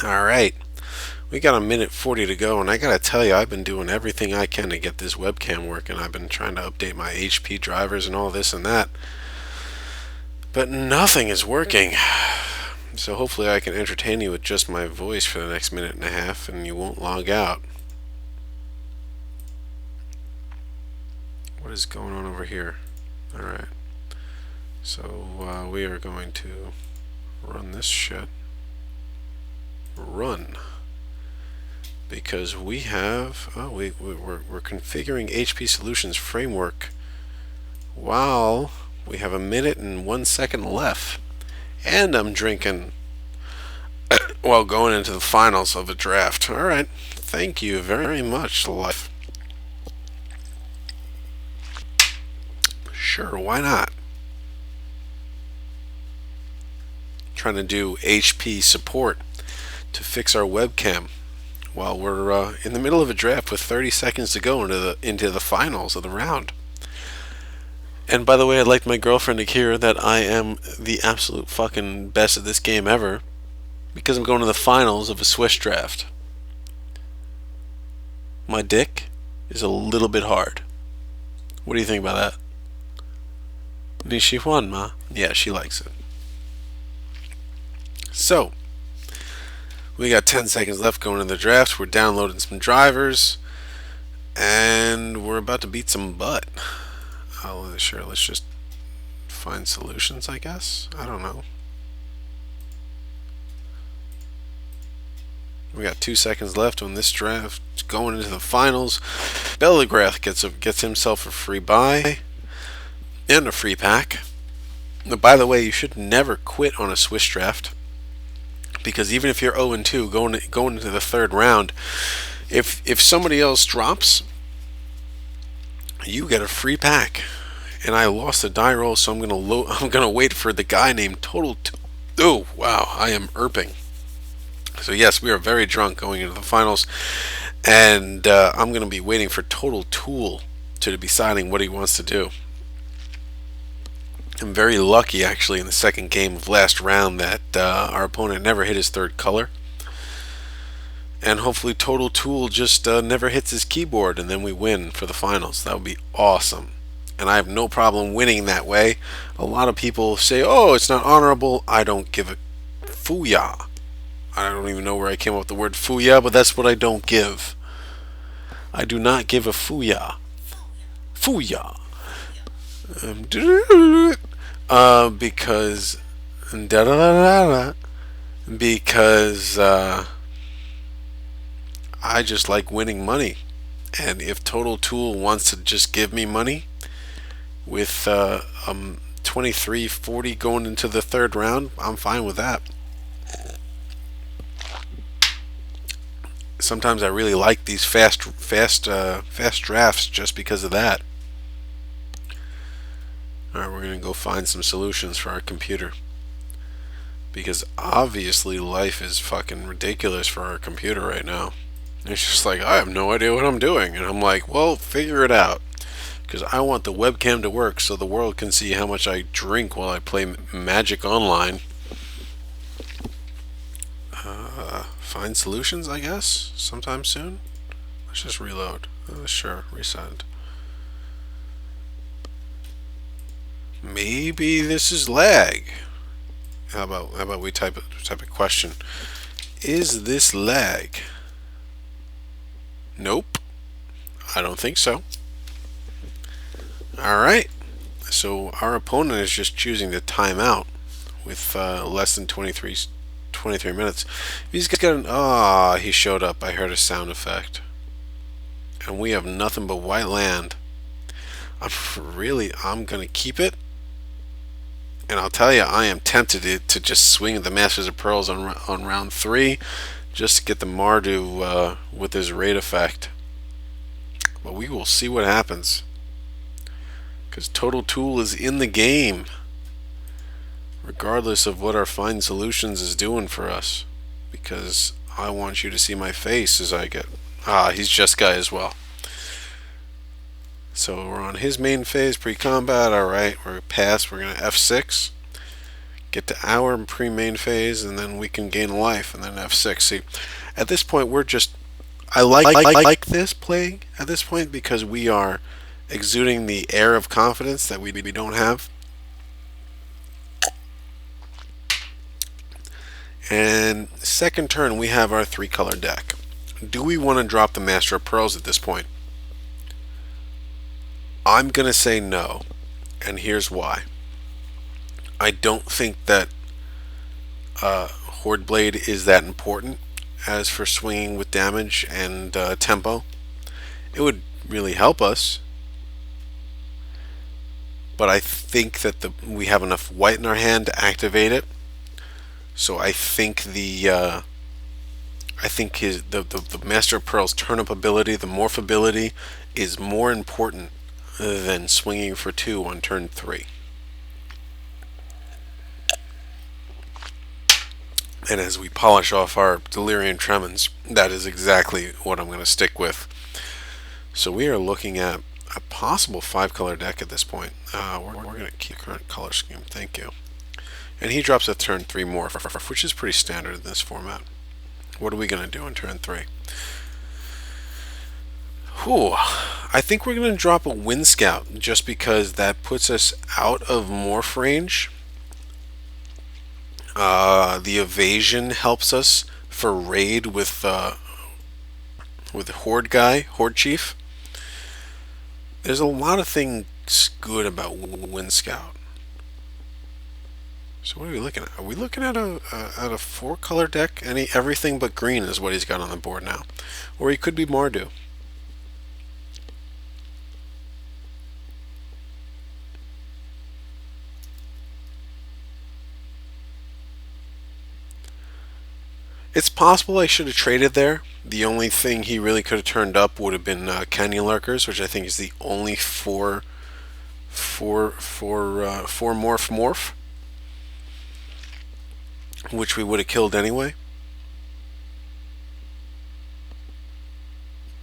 Alright, we got a minute 40 to go, and I gotta tell you, I've been doing everything I can to get this webcam working. I've been trying to update my HP drivers and all this and that, but nothing is working. So hopefully I can entertain you with just my voice for the next minute and a half, and you won't log out. What is going on over here? Alright, so we are going to run this shit. Run. Because we have, we're configuring HP Solutions Framework while we have a minute and 1 second left. And I'm drinking while going into the finals of a draft. Alright, thank you very much, life. Sure, why not? Trying to do HP support to fix our webcam while we're in the middle of a draft with 30 seconds to go into the finals of the round. And by the way, I'd like my girlfriend to hear that I am the absolute fucking best at this game ever because I'm going to the finals of a Swiss draft. My dick is a little bit hard. What do you think about that? Nishi Juan, ma? Yeah, she likes it. So, we got 10 seconds left going into the draft. We're downloading some drivers, and we're about to beat some butt. Sure, let's just find solutions, I guess. I don't know. We got 2 seconds left on this draft. Going into the finals, Bellegrath gets himself a free buy and a free pack. By the way, you should never quit on a Swiss draft, because even if you're 0-2 going into the third round, if somebody else drops, you get a free pack. And I lost a die roll, so I'm gonna wait for the guy named Total. Oh wow, I am erping. So yes, we are very drunk going into the finals, and I'm gonna be waiting for Total Tool to be deciding what he wants to do. I'm very lucky, actually, in the second game of last round that our opponent never hit his third color. And hopefully Total Tool just never hits his keyboard, and then we win for the finals. That would be awesome. And I have no problem winning that way. A lot of people say, oh, it's not honorable. I don't give a fooyah. I don't even know where I came up with the word fooyah, but that's what I don't give. I do not give a fooyah. Fooyah. Because because I just like winning money, and if Total Tool wants to just give me money with 23-40 going into the third round, I'm fine with that. Sometimes I really like these fast drafts just because of that. Alright, we're gonna go find some solutions for our computer, because obviously life is fucking ridiculous for our computer right now. It's just like, I have no idea what I'm doing, and I'm like, well, figure it out, because I want the webcam to work so the world can see how much I drink while I play Magic Online. Find solutions, I guess, sometime soon. Let's just reload. Sure, reset. Maybe this is lag. How about we type a question? Is this lag? Nope. I don't think so. Alright. So our opponent is just choosing to time out with less than 23 minutes. He's got an... he showed up. I heard a sound effect. And we have nothing but white land. I'm going to keep it. And I'll tell you, I am tempted to just swing the Masters of Pearls on round 3, just to get the Mardu with his raid effect. But we will see what happens, because Total Tool is in the game, regardless of what our Find Solutions is doing for us. Because I want you to see my face as I get... he's Jeskai as well. So we're on his main phase, pre-combat. Alright, we're past. We're going to F6. get to our pre-main phase, and then we can gain life, and then F6. See, at this point, we're just... I like this play at this point because we are exuding the air of confidence that we don't have. And second turn, we have our 3-color deck. Do we want to drop the Master of Pearls at this point? I'm going to say no, and here's why. I don't think that Horde Blade is that important as for swinging with damage and tempo. It would really help us, but I think that we have enough white in our hand to activate it. So I think the Master of Pearl's turn-up ability, the morph ability, is more important than swinging for 2 on turn 3. And as we polish off our Delirium Tremens, that is exactly what I'm going to stick with. So we are looking at a possible 5-color deck at this point. We're going to keep current color scheme. Thank you. And he drops a turn 3 morph, which is pretty standard in this format. What are we going to do on turn 3? Whew. I think we're going to drop a Wind Scout just because that puts us out of morph range. The evasion helps us for raid with the Horde guy, Horde Chief. There's a lot of things good about Wind Scout. So what are we looking at? Are we looking at a 4-color deck? Everything but green is what he's got on the board now. Or he could be Mardu. It's possible I should have traded there. The only thing he really could have turned up would have been Canyon Lurkers, which I think is the only 4 morph, which we would have killed anyway.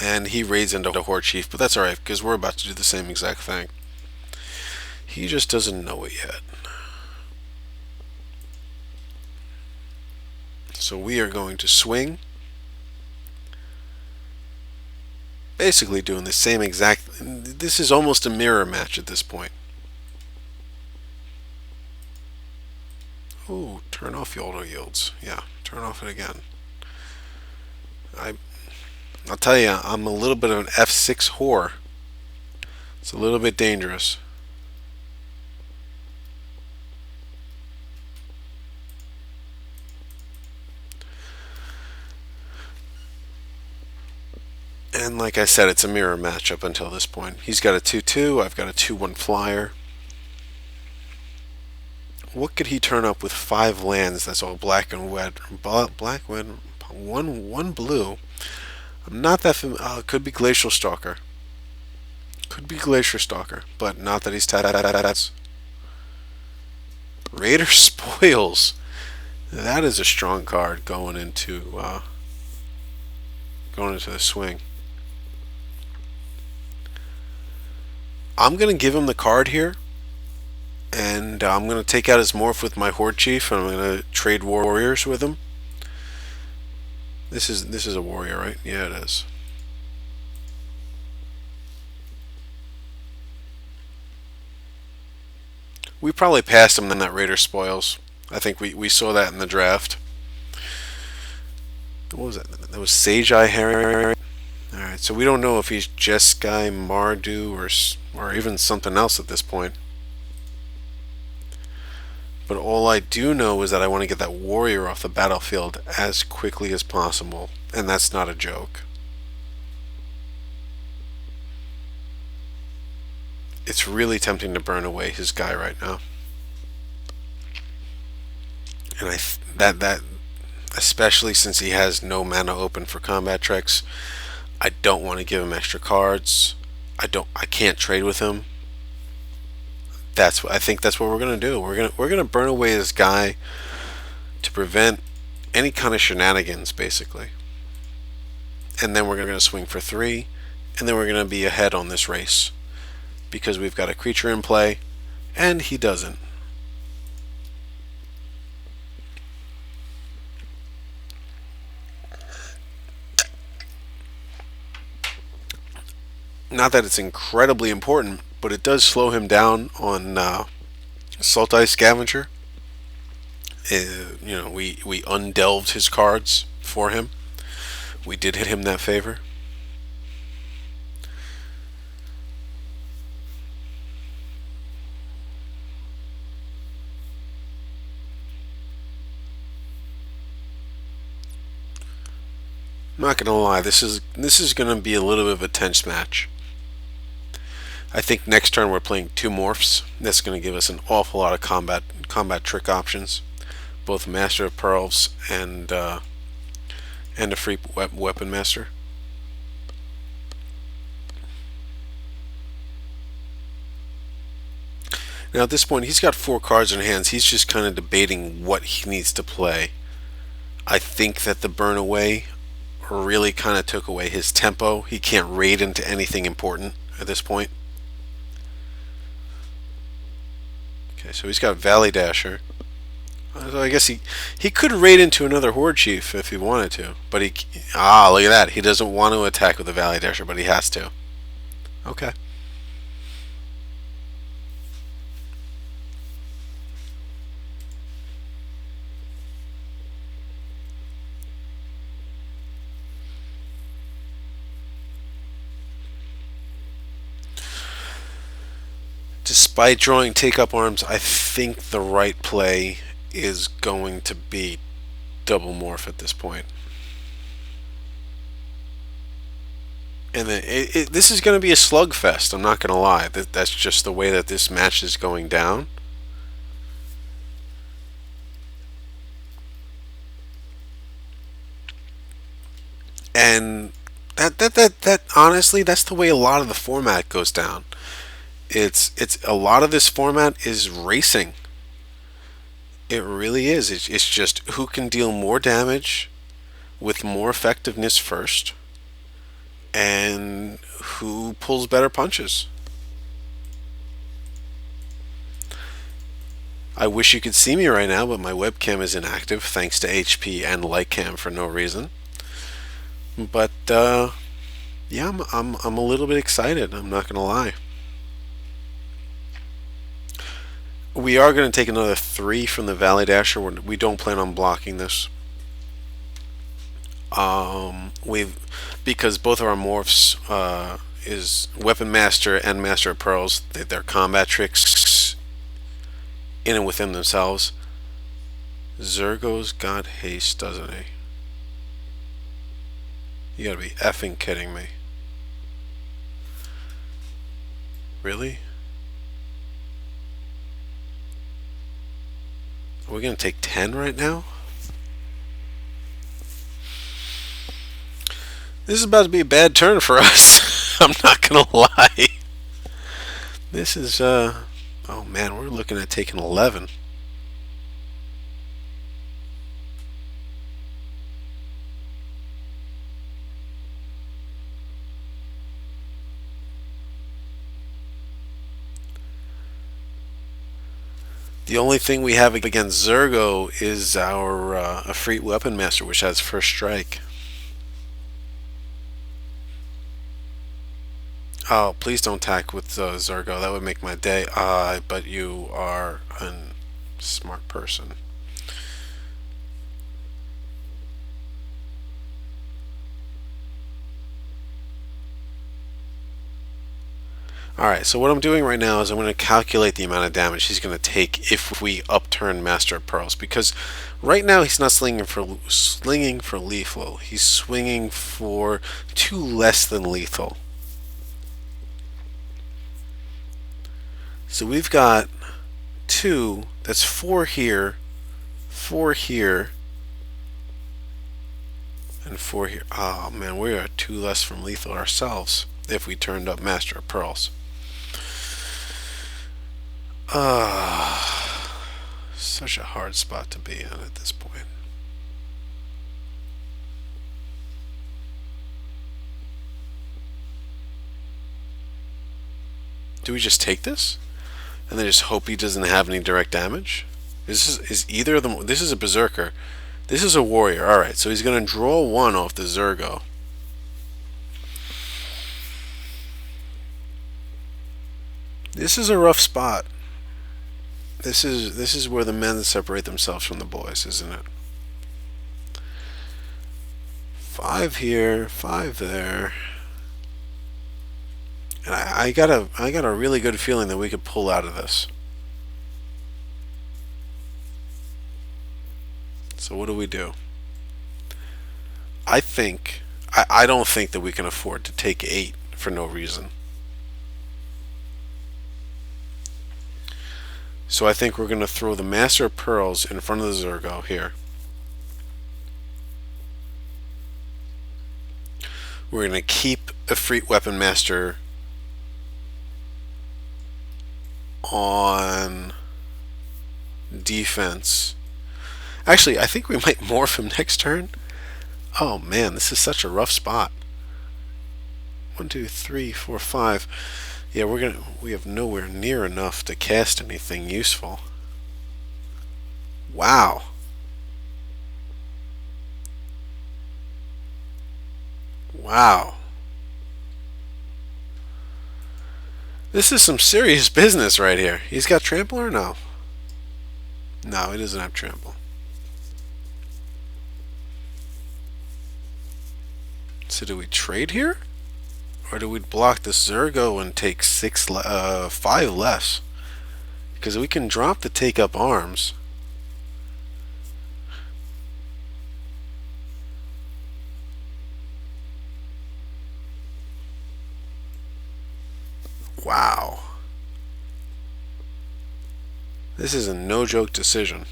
And he raids into Horde Chief, but that's alright because we're about to do the same exact thing. He just doesn't know it yet. So we are going to swing. Basically doing the same exact... This is almost a mirror match at this point. Ooh, turn off Yoldo Yields. Yeah, turn off it again. I'll tell you, I'm a little bit of an F6 whore. It's a little bit dangerous. And like I said, it's a mirror match up until this point. He's got a 2-2, I've got a 2-1 flyer. What could he turn up with 5 lands that's all black and red? Black, red, one blue. I'm not that familiar. Could be Glacial Stalker. Could be Glacier Stalker, but not that he's tapped. Raider Spoils. That is a strong card going into the swing. I'm going to give him the card here, and I'm going to take out his morph with my Horde Chief, and I'm going to trade warriors with him. This is a warrior, right? Yeah, it is. We probably passed him in that Raider Spoils. I think we saw that in the draft. What was that? That was Sage Eye Harry. Alright, so we don't know if he's Jeskai, Mardu, or even something else at this point. But all I do know is that I want to get that warrior off the battlefield as quickly as possible. And that's not a joke. It's really tempting to burn away his guy right now. And that especially since he has no mana open for combat tricks, I don't want to give him extra cards. I can't trade with him. I think that's what we're gonna do. We're gonna burn away this guy to prevent any kind of shenanigans, basically. And then we're gonna swing for 3, and then we're gonna be ahead on this race because we've got a creature in play, and he doesn't. Not that it's incredibly important, but it does slow him down on Sultai Scavenger. We undelved his cards for him. We did hit him that favor. I'm not gonna lie, this is gonna be a little bit of a tense match. I think next turn we're playing two morphs. That's gonna give us an awful lot of combat trick options, both Master of Pearls and a free weapon master. Now at this point he's got four cards in hands. He's just kind of debating what he needs to play. I think that the burn away really kind of took away his tempo. He can't raid into anything important at this point. Okay, so he's got Valley Dasher. So I guess he could raid into another Horde Chief if he wanted to, but look at that. He doesn't want to attack with a Valley Dasher, but he has to. Okay. Despite drawing Take Up Arms, I think the right play is going to be double morph at this point. And then this is going to be a slugfest. I'm not going to lie. That's just the way that this match is going down. And that honestly, that's the way a lot of the format goes down. It's a lot of this format is racing. It really is. It's just who can deal more damage with more effectiveness first, and who pulls better punches. I wish you could see me right now, but my webcam is inactive thanks to HP and Lightcam for no reason. But yeah, I'm a little bit excited. I'm not gonna lie. We are going to take another 3 from the Valley Dasher. We don't plan on blocking this. Because both of our morphs is Weapon Master and Master of Pearls. They're combat tricks in and within themselves. Zergo's got haste, doesn't he? You gotta be effing kidding me. Really? Are we going to take 10 right now? This is about to be a bad turn for us. I'm not going to lie. This is, oh man, we're looking at taking 11. The only thing we have against Zergo is our a free weapon master, which has first strike. Oh, please don't attack with Zergo. That would make my day. But you are a smart person. Alright, so what I'm doing right now is I'm going to calculate the amount of damage he's going to take if we upturn Master of Pearls. Because right now he's not slinging for lethal. He's swinging for 2 less than lethal. So we've got 2, that's 4 here, 4 here, and 4 here. Oh man, we are 2 less from lethal ourselves if we turned up Master of Pearls. Such a hard spot to be in at this point. Do we just take this and then just hope he doesn't have any direct damage? Is either of them? This is a berserker. This is a warrior. All right, so he's going to draw 1 off the Zergo. This is a rough spot. This is where the men separate themselves from the boys, isn't it? 5 here, 5 there. And I got a really good feeling that we could pull out of this. So what do we do? I don't think that we can afford to take 8 for no reason. So I think we're going to throw the Master of Pearls in front of the Zergo here. We're going to keep Efreet Weapon Master on defense. Actually, I think we might morph him next turn. Oh man, this is such a rough spot. 1, 2, 3, 4, 5. Yeah, we have nowhere near enough to cast anything useful. Wow. Wow. This is some serious business right here. He's got trample or no? No, he doesn't have trample. So do we trade here? Or do we block the Zergo and take 5 less? Because we can drop the take up arms. Wow. This is a no-joke decision.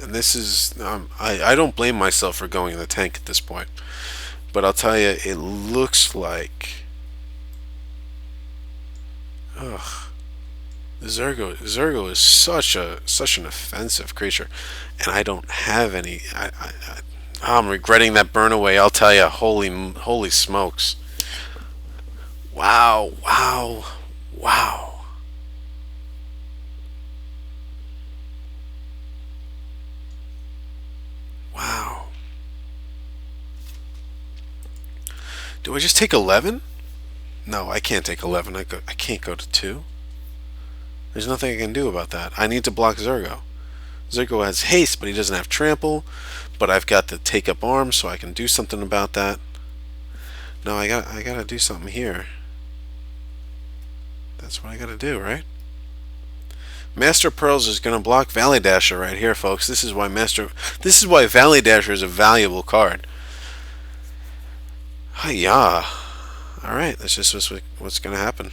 And this is... I don't blame myself for going in the tank at this point. But I'll tell you, it looks like... Ugh. The Zergo is such an offensive creature. And I don't have any... I'm regretting that burn away, I'll tell you. Holy smokes. Wow, wow, wow. Wow. Do I just take 11? No, I can't take 11. I can't go to 2. There's nothing I can do about that. I need to block Zergo. Zergo has haste, but he doesn't have trample. But I've got the take up arms, so I can do something about that. No, I gotta do something here. That's what I gotta do, right? Master Pearls is gonna block Valley Dasher right here, folks. This is why Valley Dasher is a valuable card. Hiya. Alright, that's just what's gonna happen.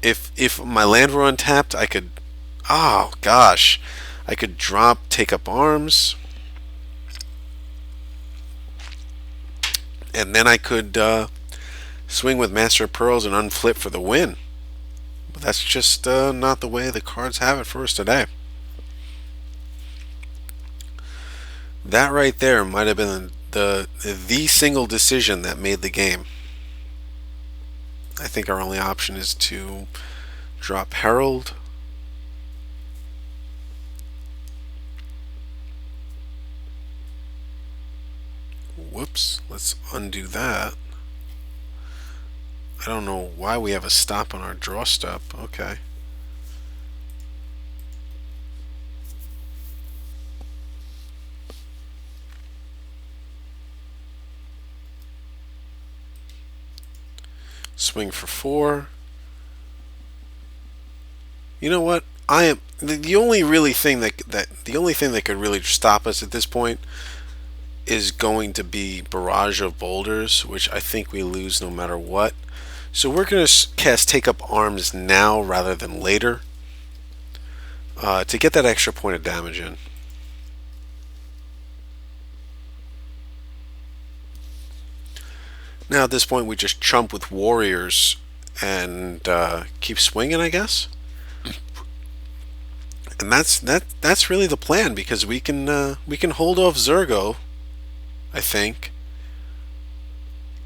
If my land were untapped, I could... Oh, gosh. I could drop, take up arms. And then I could swing with Master of Pearls and unflip for the win. But that's just not the way the cards have it for us today. That right there might have been the single decision that made the game. I think our only option is to drop Herald. Whoops, let's undo that. I don't know why we have a stop on our draw step. Okay. Swing for 4. You know what? I am the only thing that could really stop us at this point is going to be Barrage of Boulders, which I think we lose no matter what. So we're going to cast Take Up Arms now rather than later to get that extra point of damage in. Now at this point we just chump with Warriors and keep swinging, I guess. And that's really the plan, because we can hold off Zergo, I think.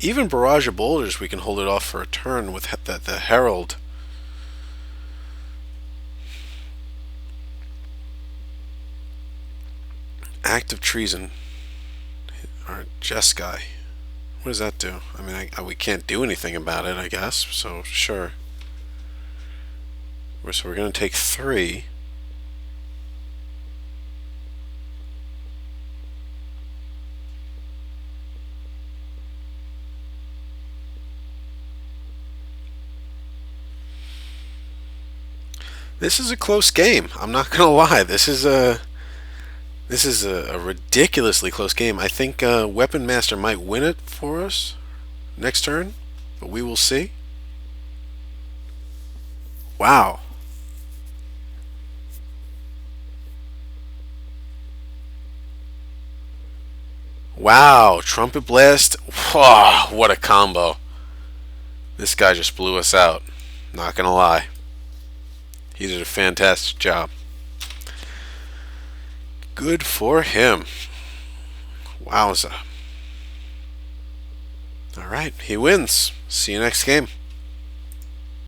Even Barrage of Boulders, we can hold it off for a turn with the Herald. Act of Treason. Or Jeskai. What does that do? I mean, we can't do anything about it, I guess. So, sure. So we're going to take 3. This is a close game. I'm not going to lie. This is a ridiculously close game. I think Weapon Master might win it for us next turn, but we will see. Wow. Wow, Trumpet Blast. Wow, what a combo. This guy just blew us out. Not gonna lie. He did a fantastic job. Good for him. Wowza. Alright, he wins. See you next game.